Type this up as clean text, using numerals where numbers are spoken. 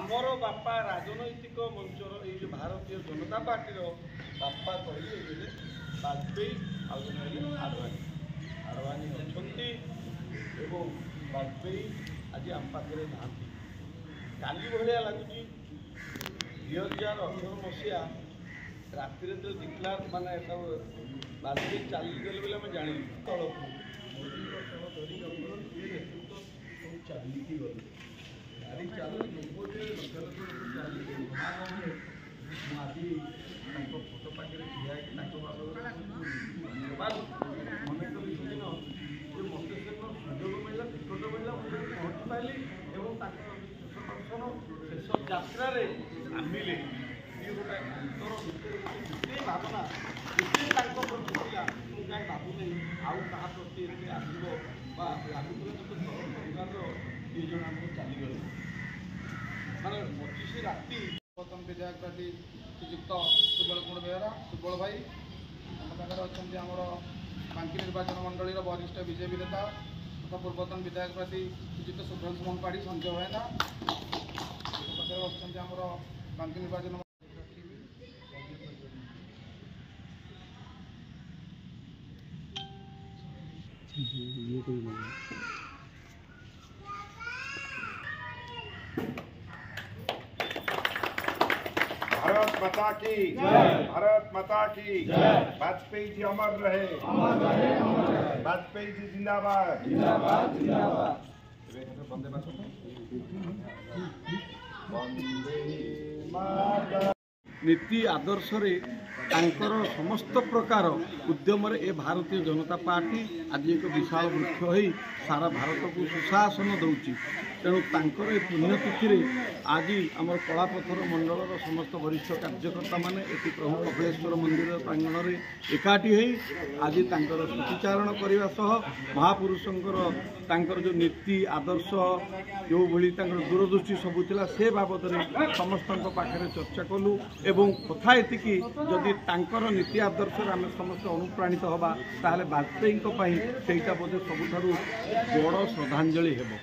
आमर बापा राजनैतिक मंचर ये भारतीय जनता पार्टी बापा कहे वाजपेयी आडवाणी अच्छा वाजपेयी आज आम पाखे ना काली भाया लगुच 2018 मसीहा राति जो डिक्लार माने वाजपेयी चलीगले बोले आम जान तल चलिकी गले गाड़ी चाल आज फोटो पाखे ठिया मन कली सेदिन मत से सुजोग मिला टिकट मिला मुझे पहुँची पाइली और शेष दर्शन शेष यात्रा आमिले गोटे अंतर भावना मुझे भावुनी आउ क्या प्रति आसो परिवार दुई जन आम चलीगले माने 25 राति पूर्वतन विधायक प्रार्थी श्रीजुक्त सुबल कुमार बेहरा सुबल भाई आम पाखे अच्छा आमर बांकी निर्वाचन मंडल वरिष्ठ बीजेपी नेता तथा पूर्वतन विधायक प्रार्थी श्रीजुक्त सुभ्रांशु मोहन पाढ़ी संजय भाईना पाखे अच्छा आमर बांकी निर्वाचन भारत माता की भारत माता की वाजपेयी जी अमर रहे वाजपेयी जी जिंदाबाद जिंदाबाद जिंदाबाद नीति आदर्श समस्त प्रकार उद्यम ए भारतीय जनता पार्टी आज एक विशाल वृक्ष हो सारा भारत को सुशासन दौची तेणु तांकर ए पुण्यतिथि आज आम कलापथर मंडल समस्त वरिष्ठ कार्यकर्ता माने एटी प्रभु कपिलेश्वर मंदिर प्रांगण में एकाठी आज तांकर स्मृतिचारण करने सह महापुरुषंकर जो नीति आदर्श जो भली दूरदृष्टि सबू थिला से बाबद समस्त पाखे चर्चा कलु एवं कथा एतिकी जदि तांकर नीति आदर्श आम समस्त अनुप्राणित हवा ताहले वाजपेयी सेटा बोधे सबुठारु बड़ श्रद्धांजलि हेबो।